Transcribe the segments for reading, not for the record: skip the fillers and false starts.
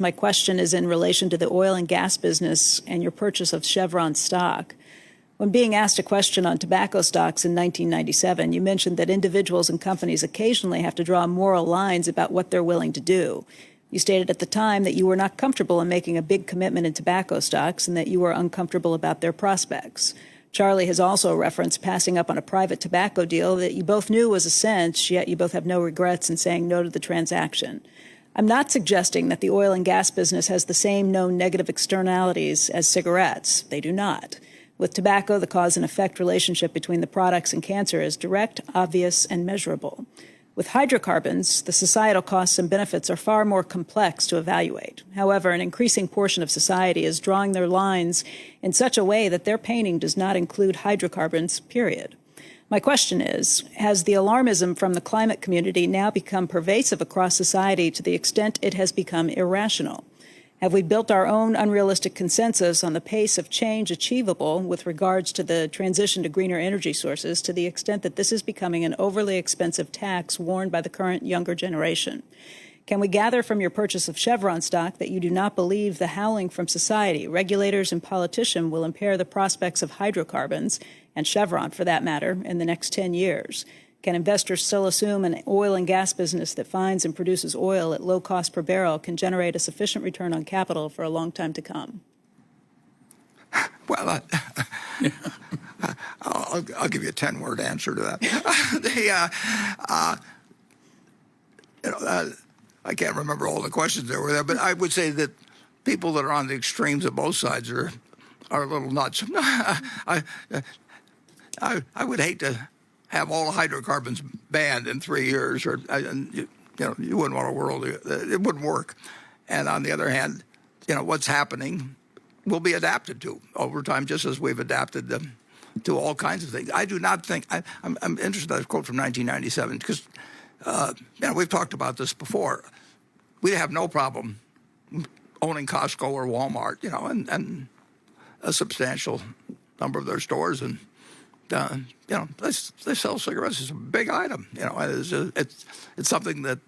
My question is in relation to the oil and gas business and your purchase of Chevron stock. When being asked a question on tobacco stocks in 1997, you mentioned that individuals and companies occasionally have to draw moral lines about what they're willing to do. You stated at the time that you were not comfortable in making a big commitment in tobacco stocks and that you were uncomfortable about their prospects. Charlie has also referenced passing up on a private tobacco deal that you both knew was a cinch, yet you both have no regrets in saying no to the transaction. I'm not suggesting that the oil and gas business has the same known negative externalities as cigarettes. They do not. With tobacco, the cause and effect relationship between the products and cancer is direct, obvious, and measurable. With hydrocarbons, the societal costs and benefits are far more complex to evaluate. However, an increasing portion of society is drawing their lines in such a way that their painting does not include hydrocarbons, period. My question is, has the alarmism from the climate community now become pervasive across society to the extent it has become irrational? Have we built our own unrealistic consensus on the pace of change achievable with regards to the transition to greener energy sources to the extent that this is becoming an overly expensive tax worn by the current younger generation? Can we gather from your purchase of Chevron stock that you do not believe the howling from society, regulators, and politicians will impair the prospects of hydrocarbons, and Chevron for that matter, in the next 10 years? Can investors still assume an oil and gas business that finds and produces oil at low cost per barrel can generate a sufficient return on capital for a long time to come? Well, I'll give you a 10-word answer to that. I can't remember all the questions that were there, but I would say that people that are on the extremes of both sides are a little nuts. I would hate to have all hydrocarbons banned in 3 years, or you wouldn't want a world, it wouldn't work. And on the other hand, what's happening will be adapted to over time, just as we've adapted to all kinds of things. I do not think, I'm interested in a quote from 1997, because we've talked about this before. We have no problem owning Costco or Walmart, and a substantial number of their stores, and they sell cigarettes. It's a big item. It's something that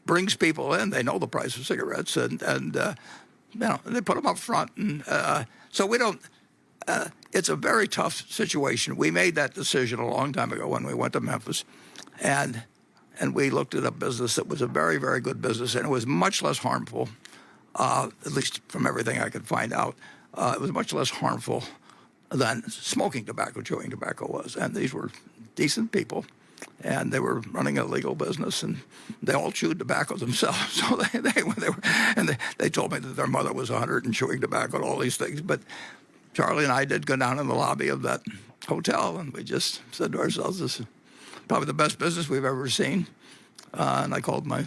brings people in. They know the price of cigarettes, and they put them up front, and so we don't. It's a very tough situation. We made that decision a long time ago when we went to Memphis, and we looked at a business that was a very, very good business, and it was much less harmful, at least from everything I could find out. It was much less harmful than smoking tobacco, chewing tobacco was. And these were decent people, and they were running a legal business, and they all chewed tobacco themselves. So they told me that their mother was 100 and chewing tobacco and all these things. But Charlie and I did go down in the lobby of that hotel, and we just said to ourselves, this is probably the best business we've ever seen. And I called my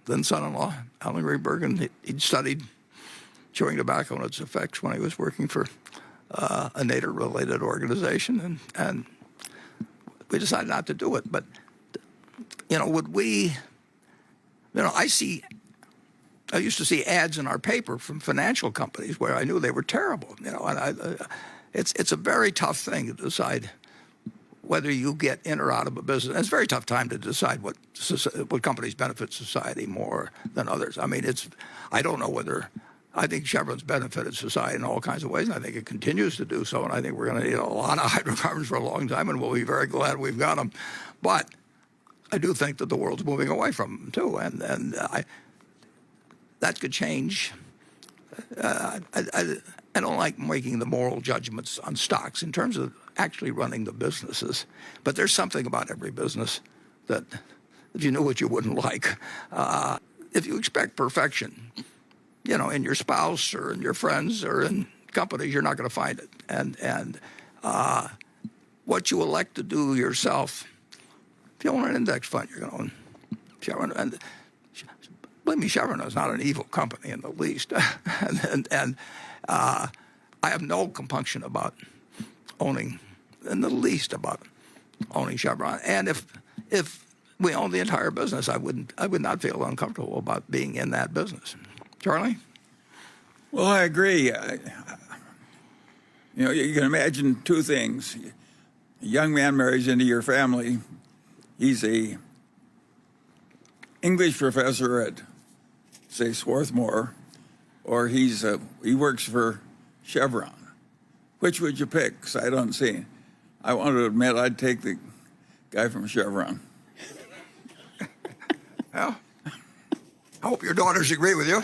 then son-in-law, Alan Greenberg, and he'd studied chewing tobacco and its effects when he was working for a native-related organization, and we decided not to do it. But would we? I used to see ads in our paper from financial companies where I knew they were terrible. And it's a very tough thing to decide whether you get in or out of a business. And it's a very tough time to decide what companies benefit society more than others. I mean, I don't know whether. I think Chevron's benefited society in all kinds of ways, and I think it continues to do so, and I think we're going to need a lot of hydrocarbons for a long time, and we'll be very glad we've got them. But I do think that the world's moving away from them, too, and that could change. I don't like making the moral judgments on stocks in terms of actually running the businesses, but there's something about every business that if you knew what you wouldn't like. If you expect perfection, in your spouse or in your friends or in companies, you're not going to find it. And what you elect to do yourself, if you own an index fund, you're going to own Chevron. And believe me, Chevron is not an evil company in the least. and I have no compunction about owning, in the least, about owning Chevron. And if we owned the entire business, I would not feel uncomfortable about being in that business. Charlie? Well, I agree. You can imagine two things. A young man marries into your family. He's a English professor at, say, Swarthmore, or he works for Chevron. Which would you pick? 'Cause I don't see. I want to admit I'd take the guy from Chevron. Well, I hope your daughters agree with you.